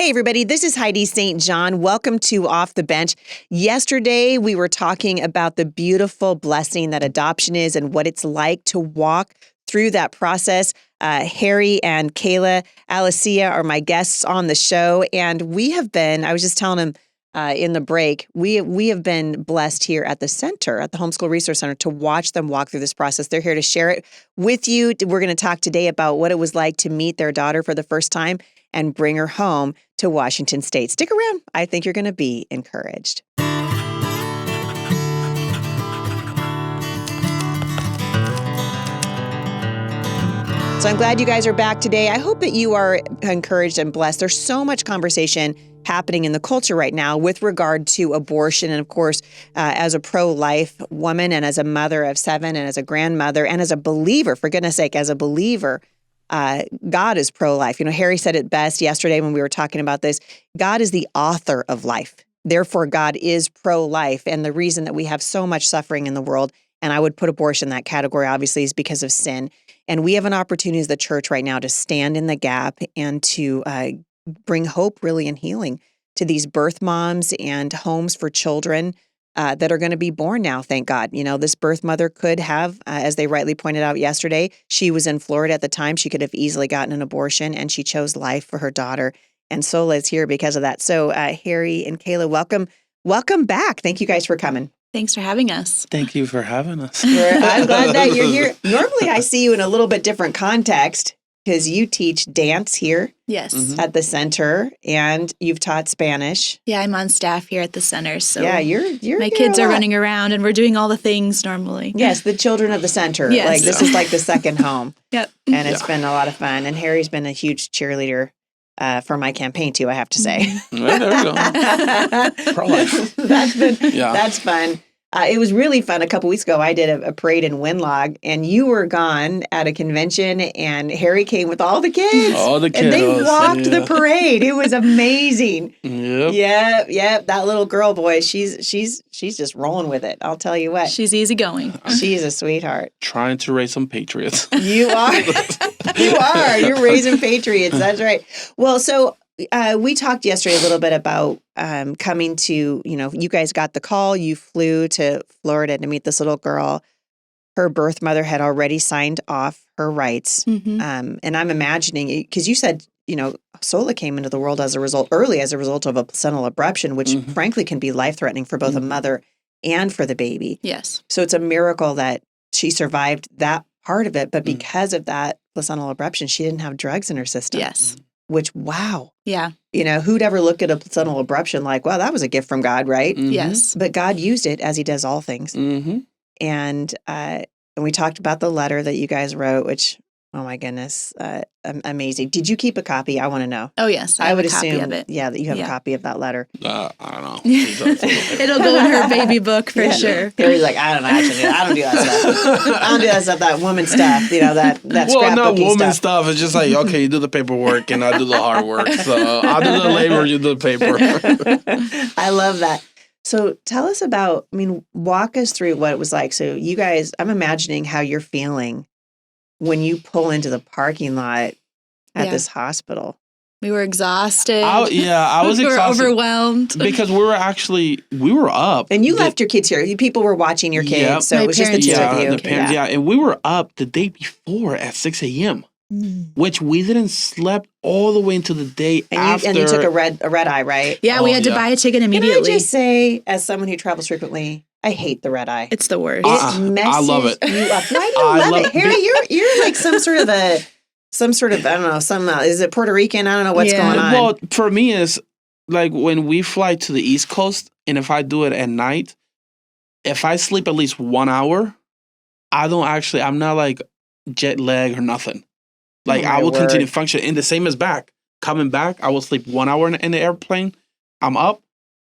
Hey, everybody, this is Heidi St. John. Welcome to Off the Bench. Yesterday, we were talking about the beautiful blessing that adoption is and what it's like to walk through that process. Harry and Kaylah Alicia are my guests on the show, and we have been, I was just telling them in the break, we have been blessed here at the center, at the Homeschool Resource Center, to watch them walk through this process. They're here to share it with you. We're going to talk today about what it was like to meet their daughter for the first time and bring her home to Washington State. Stick around. I think you're going to be encouraged. So I'm glad you guys are back today. I hope that you are encouraged and blessed. There's so much conversation happening in the culture right now with regard to abortion. And of course, as a pro-life woman and as a mother of 7 and as a grandmother and as a believer, for goodness sake, as a believer, God is pro-life. You know, Harry said it best yesterday when we were talking about this. God is the author of life. Therefore, God is pro-life. And the reason that we have so much suffering in the world, and I would put abortion in that category, obviously, is because of sin. And we have an opportunity as the church right now to stand in the gap and to bring hope, really, and healing to these birth moms and homes for children that are going to be born now, thank God. You know, this birth mother could have, as they rightly pointed out yesterday, she was in Florida at the time. She could have easily gotten an abortion, and she chose life for her daughter. And Sola's here because of that. So Harry and Kaylah, welcome back. Thank you guys for coming. Thanks for having us. Thank you for having us. I'm glad that you're here. Normally, I see you in a little bit different context because you teach dance here. Yes. At the center, and you've taught Spanish. Yeah, I'm on staff here at the center. So yeah, you're my kids are running around and we're doing all the things normally. Yes, the children of the center. Yes. Like this is like the second home. Yep. And it's been a lot of fun. And Harry's been a huge cheerleader for my campaign too, I have to say. Well, there we go. Pro-life. That's fun. It was really fun. A couple weeks ago, I did a parade in Winlog, and you were gone at a convention, and Harry came with all the kids. All the kiddos. And they walked the parade. It was amazing. Yep. That little girl, boy, she's just rolling with it. I'll tell you what. She's easygoing. She's a sweetheart. Trying to raise some patriots. You are. You are. You're raising patriots. That's right. Well, so we talked yesterday a little bit about coming to, you guys got the call. You flew to Florida to meet this little girl. Her birth mother had already signed off her rights. Mm-hmm. And I'm imagining, because you said, Sola came into the world as a result of a placental abruption, which frankly can be life-threatening for both a mother and for the baby. Yes. So it's a miracle that she survived that part of it. But because of that placental abruption, she didn't have drugs in her system. Yes. Which, wow. Yeah. Who'd ever look at a placental abruption like, wow, that was a gift from God, right? Mm-hmm. Yes. But God used it as he does all things. Mm-hmm. And we talked about the letter that you guys wrote, which, oh my goodness, amazing. Did you keep a copy? I want to know. Oh, yes. I would have a assume, copy of it. Yeah, that you have a copy of that letter. I don't know. It'll go in her baby book for sure. Harry's like, I don't know. Actually, I don't do that stuff. I don't do that stuff, that woman stuff, that well, not scrapbooky woman stuff. It's just like, okay, you do the paperwork and I do the hard work. So I'll do the labor, you do the paper. I love that. So tell us about, walk us through what it was like. So you guys, I'm imagining how you're feeling when you pull into the parking lot at this hospital. We were exhausted. I was exhausted. We were overwhelmed. Because we were up. And you left your kids here. People were watching your kids. Yep. So it was just the two of you. The parents, and we were up the day before at 6 a.m., which we didn't sleep all the way into the day after. And you took a red eye, right? Yeah, we had to buy a ticket immediately. Can I just say, as someone who travels frequently, I hate the red eye. It's the worst. It messes I love it. you up. Why do you love it? Harry, you're like some sort of, I don't know, is it Puerto Rican? I don't know what's going on. Well, for me, is like when we fly to the East Coast, and if I do it at night, if I sleep at least 1 hour, I'm not like jet lag or nothing. Like I will continue to function. And the same as back. Coming back, I will sleep 1 hour in the airplane. I'm up.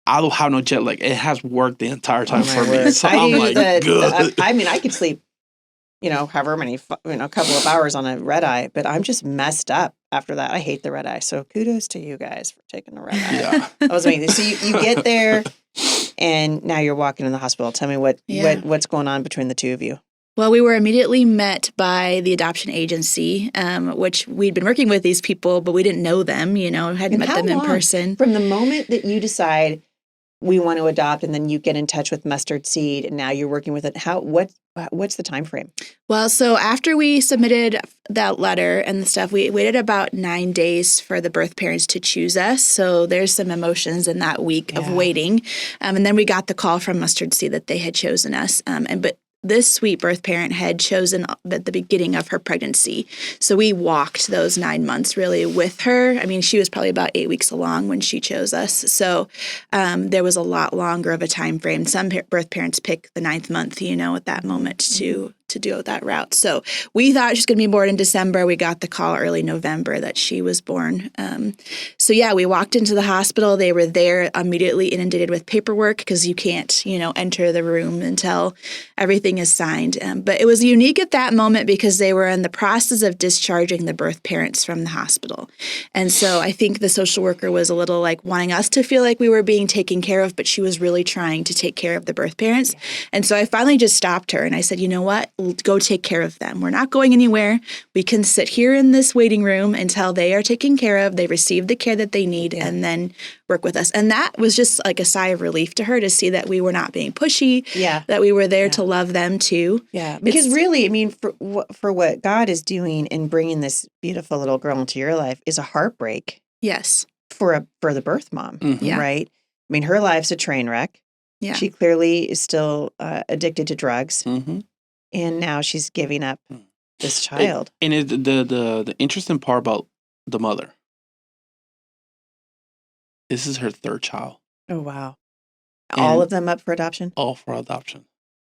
I don't have no jet lag. It has worked the entire time for me. So I'm like, good. I could sleep, however many, couple of hours on a red eye, but I'm just messed up after that. I hate the red eye. So kudos to you guys for taking the red eye. Yeah. That was amazing. So you get there and now you're walking in the hospital. Tell me what's going on between the two of you. Well, we were immediately met by the adoption agency, which we'd been working with these people, but we didn't know them, hadn't met them in person. From the moment that you decide we want to adopt and then you get in touch with Mustard Seed and now you're working with it, what's the time frame? Well, so after we submitted that letter and the stuff, we waited about 9 days for the birth parents to choose us. So there's some emotions in that week of waiting. And then we got the call from Mustard Seed that they had chosen us. But this sweet birth parent had chosen at the beginning of her pregnancy. So we walked those 9 months really with her. I mean, she was probably about 8 weeks along when she chose us. So there was a lot longer of a time frame. Some birth parents pick the 9th month, at that moment to do that route. So we thought she was going to be born in December. We got the call early November that she was born. We walked into the hospital. They were there immediately inundated with paperwork because you can't, enter the room until everything is signed. But it was unique at that moment because they were in the process of discharging the birth parents from the hospital. And so I think the social worker was a little like wanting us to feel like we were being taken care of, but she was really trying to take care of the birth parents. And so I finally just stopped her and I said, you know what? Go take care of them. We're not going anywhere. We can sit here in this waiting room until they are taken care of, they receive the care that they need, and then work with us. And that was just like a sigh of relief to her to see that we were not being pushy, that we were there to love them too. Yeah, because really, I mean, for what God is doing in bringing this beautiful little girl into your life is a heartbreak. Yes. For the birth mom, right? I mean, her life's a train wreck. Yeah. She clearly is still addicted to drugs. Mm-hmm. And now she's giving up this child. The interesting part about the mother, this is her 3rd child. Oh, wow. All of them up for adoption? All for adoption.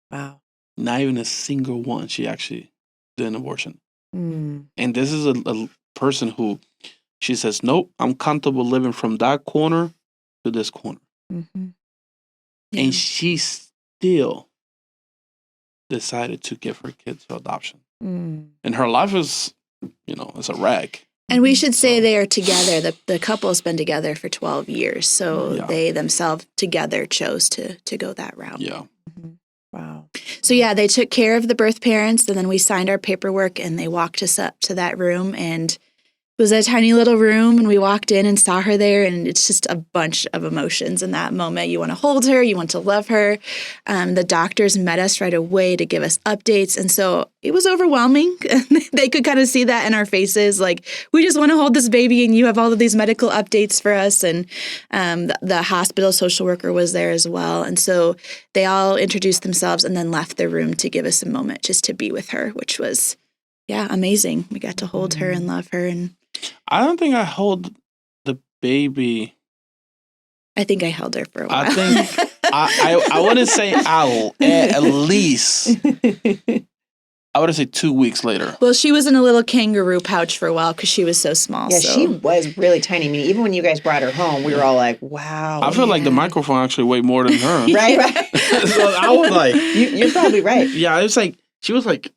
Wow. Not even a single one she actually did an abortion. Mm. And this is a person who, she says, nope, I'm comfortable living from that corner to this corner. Mm-hmm. Yeah. And she still decided to give her kids to adoption. Mm. And her life is, it's a wreck. And we should say they are together. The couple has been together for 12 years. So they themselves together chose to go that route. Yeah. Mm-hmm. Wow. So they took care of the birth parents and then we signed our paperwork and they walked us up to that room and it was a tiny little room and we walked in and saw her there and it's just a bunch of emotions in that moment. You want to hold her, you want to love her. The doctors met us right away to give us updates. And so it was overwhelming. They could kind of see that in our faces. Like, we just want to hold this baby and you have all of these medical updates for us. And the hospital social worker was there as well. And so they all introduced themselves and then left the room to give us a moment just to be with her, which was, amazing. We got to hold her and love her. And I don't think I hold the baby. I think I held her for a while. I think I wouldn't say owl. At least I would say 2 weeks later. Well, she was in a little kangaroo pouch for a while because she was so small. Yeah, so. she was really tiny. I mean, even when you guys brought her home, we were all like, "Wow." I feel like the microphone actually weighed more than her. Right. So I was like, you're probably right. Yeah, it was like she was like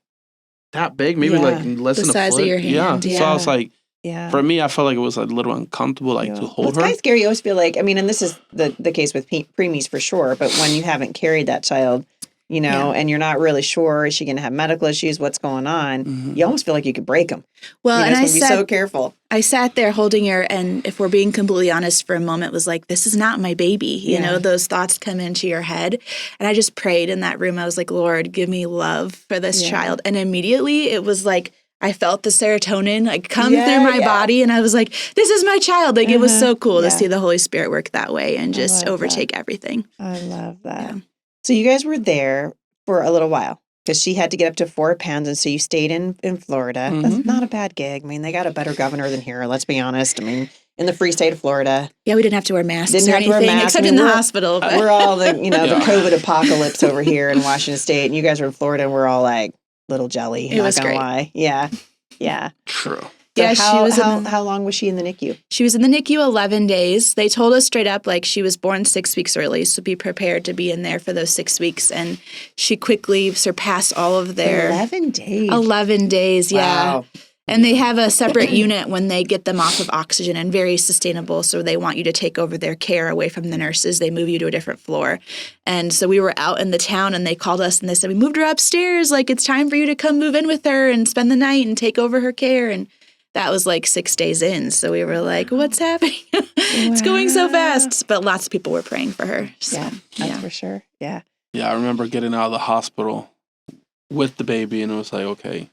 that big, maybe like less the than a size foot. of your hand. Yeah. So I was like. Yeah. For me, I felt like it was a little uncomfortable, to hold It's her. kind of scary. I always feel like, I mean, and this is the case with preemies for sure, but when you haven't carried that child, and you're not really sure, is she going to have medical issues? What's going on? You almost feel like you could break them. Well, and be so careful. I sat there holding her, and if we're being completely honest for a moment, was like, this is not my baby. You know, those thoughts come into your head. And I just prayed in that room. I was like, Lord, give me love for this child. And immediately it was like, I felt the serotonin come through my body, and I was like, this is my child. Like, it was so cool to see the Holy Spirit work that way and just overtake everything. I love that. Yeah. So you guys were there for a little while because she had to get up to 4 pounds, and so you stayed in Florida. Mm-hmm. That's not a bad gig. I mean, they got a better governor than here, let's be honest. I mean, in the free state of Florida. Yeah, we didn't have to wear masks Didn't or have to wear anything, masks. except in the hospital. But. We're all the, the COVID apocalypse over here in Washington State, and you guys are in Florida, and we're all like little jelly. It was not gonna great. lie. Yeah. Yeah. True. Yeah, So she was how long was she in the NICU? She was in the NICU 11 days. They told us straight up, she was born 6 weeks early, so be prepared to be in there for those 6 weeks. And she quickly surpassed all of their 11 days. 11 days, yeah. Wow. And they have a separate unit when they get them off of oxygen, and very sustainable. So they want you to take over their care away from the nurses. They move you to a different floor. And so we were out in the town and they called us and they said, we moved her upstairs. Like, it's time for you to come move in with her and spend the night and take over her care. And that was like 6 days in. So we were like, what's happening? It's going so fast. But lots of people were praying for her. So, Yeah, that's for sure. Yeah. Yeah, I remember getting out of the hospital with the baby, and it was like, okay,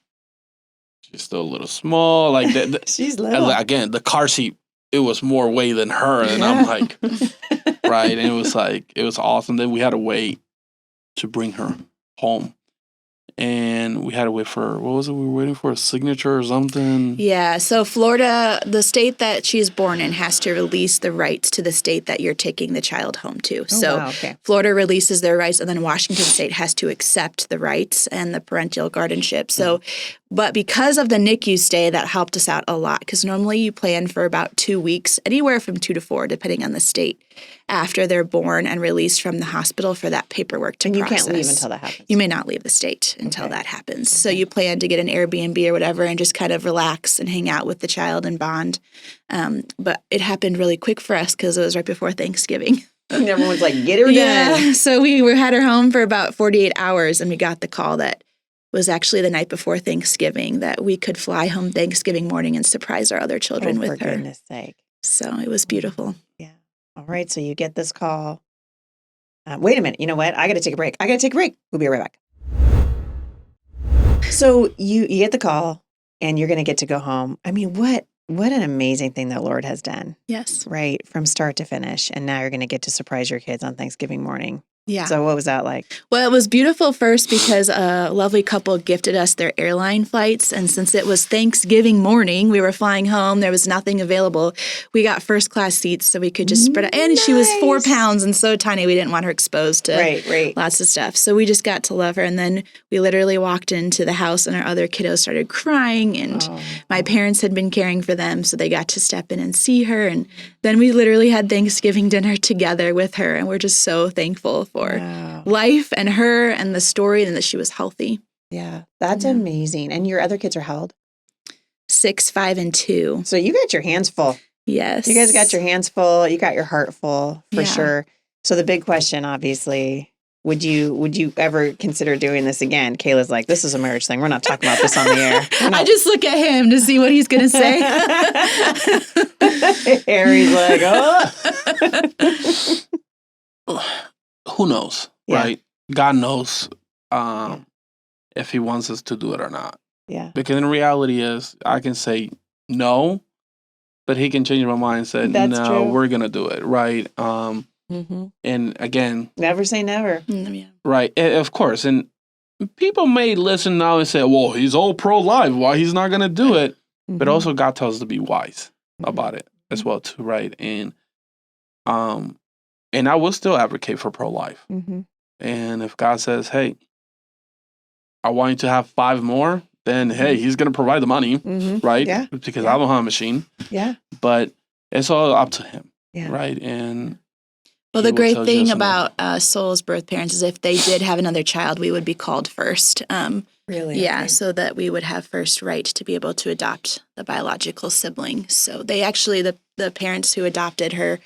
she's still a little small. Like She's little. Again, the car seat, it was more weight than her, and I'm like, right, and it was like, it was awesome. Then we had to wait to bring her home. And we had to wait for, what was it? We were waiting for a signature or something. Yeah. So Florida, the state that she's born in, has to release the rights to the state that you're taking the child home to. Wow, okay. Florida releases their rights, and then Washington State has to accept the rights and the parental guardianship. So, but because of the NICU stay, that helped us out a lot, because normally you plan for about 2 weeks, anywhere from 2 to 4, depending on the state, after they're born and released from the hospital for that paperwork to process. And you can't leave until that happens. You may not leave the state until that happens. So you plan to get an Airbnb or whatever and just kind of relax and hang out with the child and bond. But it happened really quick for us because it was right before Thanksgiving. And everyone's like, get her done. So we had her home for about 48 hours, and we got the call that was actually the night before Thanksgiving that we could fly home Thanksgiving morning and surprise our other children with her. For goodness sake. So it was beautiful. Yeah. All right. So you get this call. Wait a minute. You know what? I got to take a break. We'll be right back. So you get the call and you're going to get to go home. I mean, what an amazing thing that Lord has done. Yes. Right. From start to finish. And now you're going to get to surprise your kids on Thanksgiving morning. Yeah. So what was that like? Well, it was beautiful first because a lovely couple gifted us their airline flights. And since it was Thanksgiving morning, we were flying home. There was nothing available. We got first class seats so we could just spread out. And she was 4 pounds and so tiny. We didn't want her exposed to lots of stuff. So we just got to love her. And then we literally walked into the house and our other kiddos started crying. And my parents had been caring for them. So they got to step in and see her. And then we literally had Thanksgiving dinner together with her. And we're just so thankful for life and her and the story and that she was healthy. Yeah, that's amazing. And your other kids are how old? 6, 5, and 2. So you got your hands full. Yes. You guys got your hands full. You got your heart full for sure. So the big question, obviously, would you ever consider doing this again? Kaylah's like, this is a marriage thing. We're not talking about this on the air. I just look at him to see what he's going to say. Harry's like, Who knows, right? God knows if he wants us to do it or not. Yeah. Because in reality is, I can say no, but he can change my mind and say, no, we're going to do it, right? And again, never say never. Right, of course. And people may listen now and say, well, he's all pro-life. Why he's not going to do it? But also God tells us to be wise about it as well, too, right? And I will still advocate for pro-life. And if God says, hey, I want you to have 5 more, then, hey, he's going to provide the money, right? Yeah. Because I don't have a machine. Yeah. But it's all up to him, yeah. right? And well, the great thing about Soul's birth parents is if they did have another child, we would be called first. Really? Yeah, okay. so that we would have first right to be able to adopt the biological sibling. So they actually, the parents who adopted her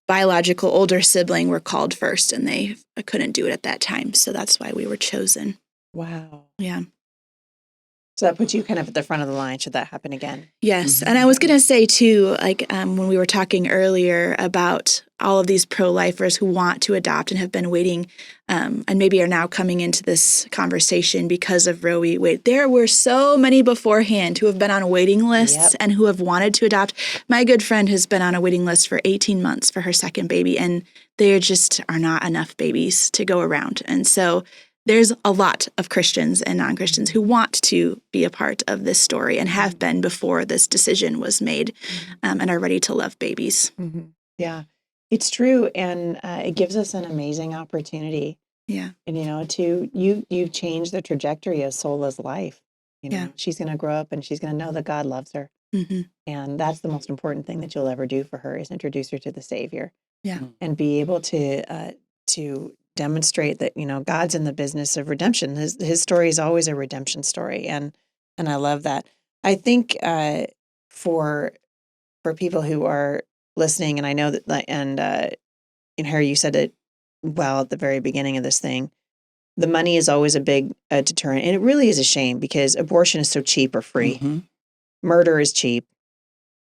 biological older sibling were called first, and they couldn't do it at that time. So that's why we were chosen. Wow. Yeah. So that puts you kind of at the front of the line should that happen again. Yes. And I was going to say, too, like when we were talking earlier about all of these pro-lifers who want to adopt and have been waiting and maybe are now coming into this conversation because of Roe v. Wade. There were so many beforehand who have been on waiting lists and who have wanted to adopt. My good friend has been on a waiting list for 18 months for her second baby, and there just are not enough babies to go around. And so there's a lot of Christians and non-Christians who want to be a part of this story and have been before this decision was made and are ready to love babies. Yeah, it's true. And it gives us an amazing opportunity. Yeah. And, you've changed the trajectory of Sola's life. She's going to grow up and she's going to know that God loves her. And that's the most important thing that you'll ever do for her is introduce her to the Savior. Yeah. And be able to demonstrate that, God's in the business of redemption. His story is always a redemption story. And I love that. I think for people who are listening, and I know that, and Harry, you said it well at the very beginning of this thing. The money is always a big deterrent, and it really is a shame because abortion is so cheap or free. Mm-hmm. Murder is cheap,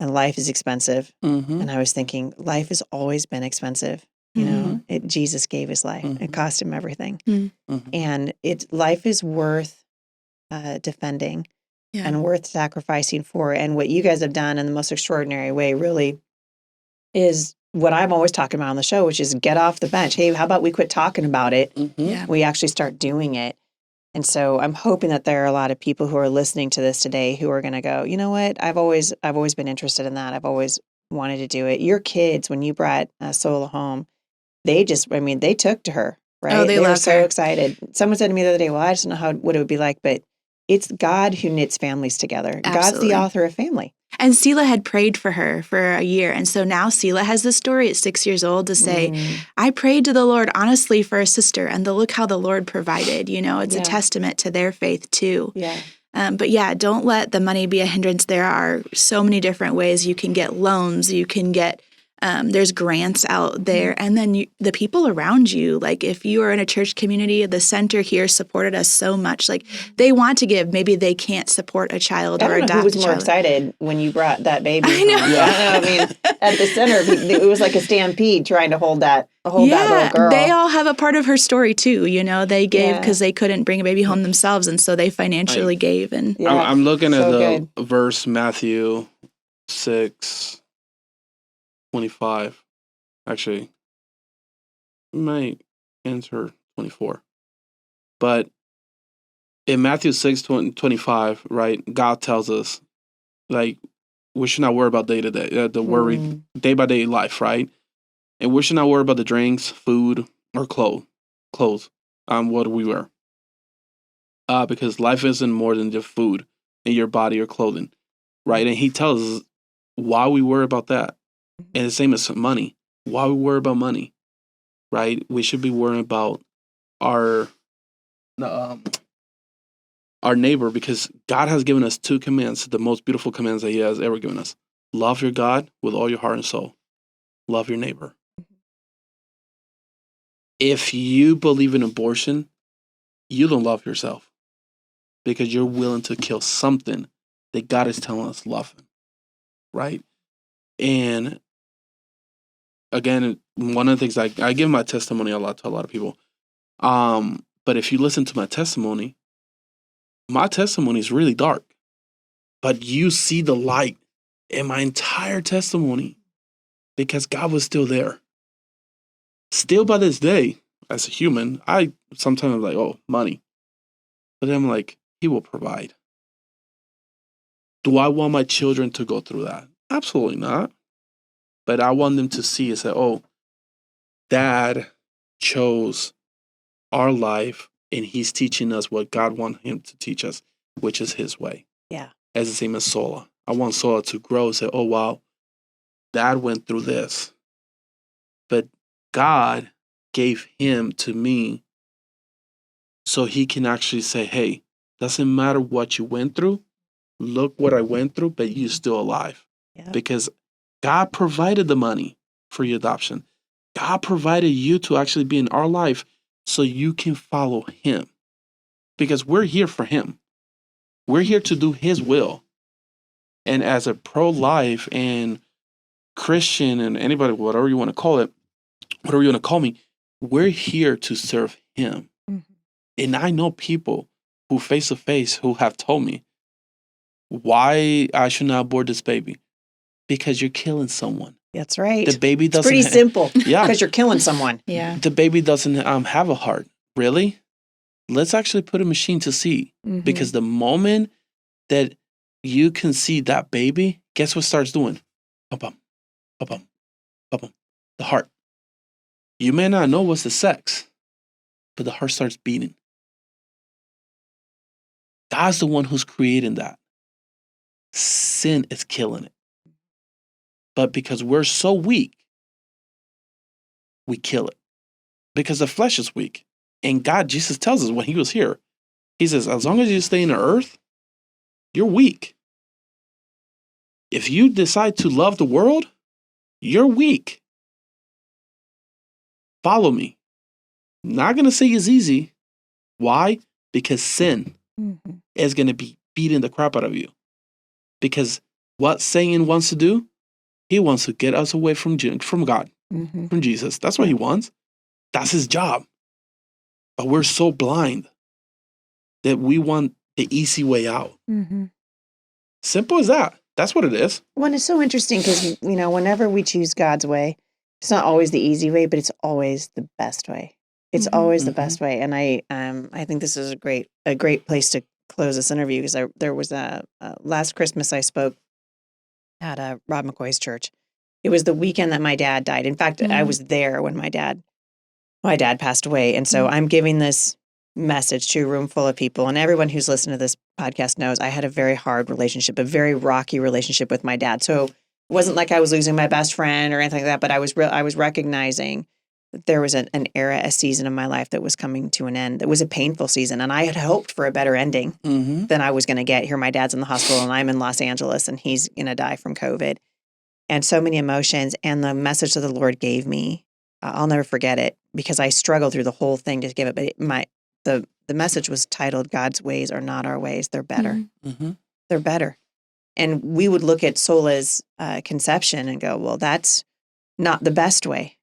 and life is expensive. Mm-hmm. And I was thinking, life has always been expensive. You know, Jesus gave his life; it cost him everything, and life is worth defending and worth sacrificing for. And what you guys have done in the most extraordinary way, really, is what I'm always talking about on the show, which is get off the bench. Hey, how about we quit talking about it? We actually start doing it. And so I'm hoping that there are a lot of people who are listening to this today who are going to go, you know what? I've always been interested in that. I've always wanted to do it. Your kids, when you brought Sola home, they took to her, right? Oh, they were love so her. excited. Someone said to me the other day, well, I just don't know what it would be like, but it's God who knits families together. Absolutely. God's the author of family. And Selah had prayed for her for a year. And so now Selah has this story at 6 years old to say, I prayed to the Lord honestly for a sister, and look how the Lord provided. You know, it's a testament to their faith too. Yeah. But yeah, don't let the money be a hindrance. There are so many different ways you can get loans. You can get there's grants out there. And then the people around you, like if you are in a church community, the center here supported us so much. Like they want to give. Maybe they can't support a child or adopt a child. Who was more excited when you brought that baby? I know. I mean, at the center, it was like a stampede trying to hold that little girl. They all have a part of her story too. You know, they gave because they couldn't bring a baby home themselves. And so they financially gave. And I'm looking at the verse, Matthew 6:25. Actually, we might enter 24. But in Matthew 6:25, right, God tells us, like, we should not worry about day to day, worry day by day life, right? And we should not worry about the drinks, food, or clothes. What we wear. Because life isn't more than just food in your body or clothing, right? And he tells us why we worry about that. And the same as money. Why we worry about money, right? We should be worrying about our neighbor, because God has given us 2 commands, the most beautiful commands that he has ever given us. Love your God with all your heart and soul. Love your neighbor. If you believe in abortion, you don't love yourself because you're willing to kill something that God is telling us love him, right? And again, one of the things I give my testimony a lot to a lot of people. But if you listen to my testimony is really dark. But you see the light in my entire testimony because God was still there. Still by this day, as a human, I sometimes am like, oh, money. But then I'm like, he will provide. Do I want my children to go through that? Absolutely not. But I want them to see and say, oh, Dad chose our life and he's teaching us what God wants him to teach us, which is his way. Yeah. As the same as Sola. I want Sola to grow and say, oh, wow, Dad went through this. But God gave him to me so he can actually say, hey, doesn't matter what you went through. Look what I went through, but you're still alive. Yeah. Because God provided the money for your adoption. God provided you to actually be in our life so you can follow him. Because we're here for him. We're here to do his will. And as a pro-life and Christian and anybody, whatever you want to call it, whatever you want to call me, we're here to serve him. Mm-hmm. And I know people who face to face who have told me why I should not abort this baby. Because you're killing someone. That's right. The baby doesn't. It's pretty simple. Yeah. Because you're killing someone. Yeah. The baby doesn't have a heart. Really? Let's actually put a machine to see. Mm-hmm. Because the moment that you can see that baby, guess what starts doing? Ba-bum, ba-bum, ba-bum. The heart. You may not know what's the sex, but the heart starts beating. God's the one who's creating that. Sin is killing it. But because we're so weak, we kill it. Because the flesh is weak. And God, Jesus tells us when he was here, he says, as long as you stay in the earth, you're weak. if you decide to love the world, you're weak. Follow me. Not going to say it's easy. Why? Because sin is going to be beating the crap out of you. Because what Satan wants to do, he wants to get us away from God, from Jesus. That's what he wants. That's his job. But we're so blind that we want the easy way out. Simple as that. That's what it is. Well, and it's so interesting because, whenever we choose God's way, it's not always the easy way, but it's always the best way. It's always the best way. And I think this is a great place to close this interview because there was last Christmas I spoke at Rob McCoy's church. It was the weekend that my dad died. In fact, I was there when my dad passed away. And so I'm giving this message to a room full of people. And everyone who's listened to this podcast knows I had a very hard relationship, a very rocky relationship with my dad. So it wasn't like I was losing my best friend or anything like that, but I was recognizing that there was an era, a season of my life that was coming to an end. That was a painful season. And I had hoped for a better ending than I was going to get. Here, my dad's in the hospital and I'm in Los Angeles and he's going to die from COVID. And so many emotions. And the message that the Lord gave me, I'll never forget it because I struggled through the whole thing to give it. But the message was titled, God's ways are not our ways. They're better. They're better. And we would look at Sola's conception and go, well, that's not the best way.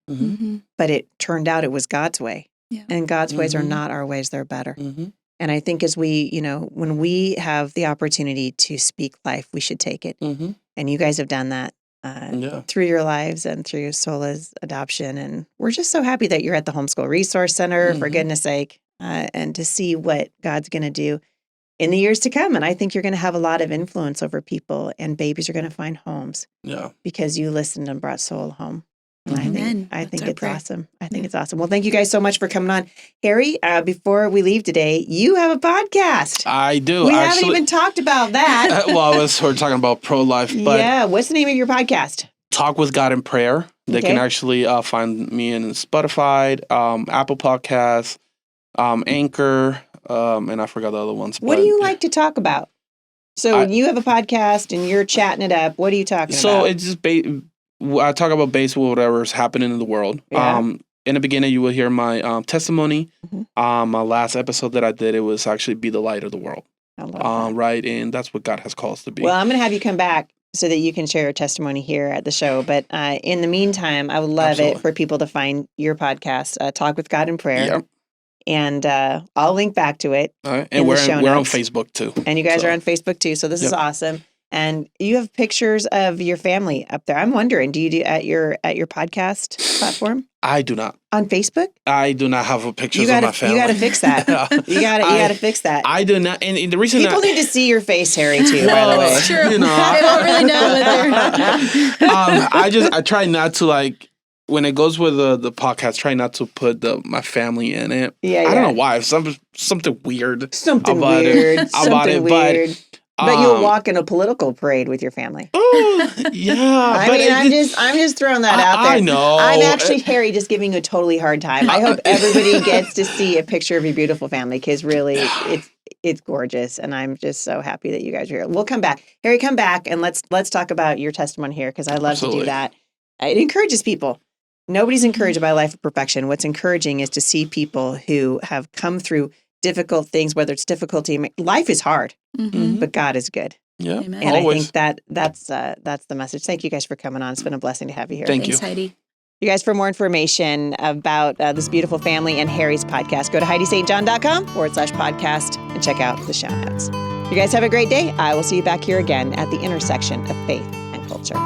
But it turned out it was God's way. Yeah. And God's ways are not our ways. They're better. And I think as we, when we have the opportunity to speak life, we should take it. And you guys have done that through your lives and through Sola's adoption. And we're just so happy that you're at the Homeschool Resource Center, for goodness sake, and to see what God's going to do in the years to come. And I think you're going to have a lot of influence over people and babies are going to find homes because you listened and brought Soul home. And I think it's awesome. I think it's awesome. Well, thank you guys so much for coming on. Harry, before we leave today, you have a podcast. I do. We haven't even talked about that. We're talking about pro-life. But yeah. What's the name of your podcast? Talk with God in Prayer. They can actually find me in Spotify, Apple Podcasts, Anchor, and I forgot the other ones. What do you like to talk about? So when you have a podcast and you're chatting it up, what are you talking about? So it's just I talk about basically whatever's happening in the world. Yeah. In the beginning, you will hear my testimony. My last episode that I did, it was actually Be the Light of the World. I love that. Right, and that's what God has called us to be. Well, I'm going to have you come back so that you can share your testimony here at the show. But in the meantime, I would love it for people to find your podcast, Talk with God in Prayer. Yep. And I'll link back to it. All right. And we're on Facebook too. And you guys are on Facebook too. So this is awesome. And you have pictures of your family up there. I'm wondering, do you do at your podcast platform? I do not. On Facebook? I do not have pictures of my family. You got to fix that. You got to fix that. I do not. And the reason people need to see your face, Harry, too. By the way, it's true. They don't really know what they're. I try not to when it goes with the podcast. Try not to put my family in it. Yeah. I don't know why. Something weird. About it. But you'll walk in a political parade with your family. Oh, yeah. I'm just throwing that out there. I know. I'm actually, Harry, just giving you a totally hard time. I hope everybody gets to see a picture of your beautiful family because really it's gorgeous. And I'm just so happy that you guys are here. We'll come back. Harry, come back and let's talk about your testimony here because I love to do that. It encourages people. Nobody's encouraged by life of perfection. What's encouraging is to see people who have come through difficult things, whether it's difficulty. Life is hard, but God is good. Yeah, Amen. And always. I think that's the message. Thank you guys for coming on. It's been a blessing to have you here. Thanks, Heidi. You guys, for more information about this beautiful family and Harry's podcast, go to HeidiSt.com/podcast and check out the show notes. You guys have a great day. I will see you back here again at the intersection of faith and culture.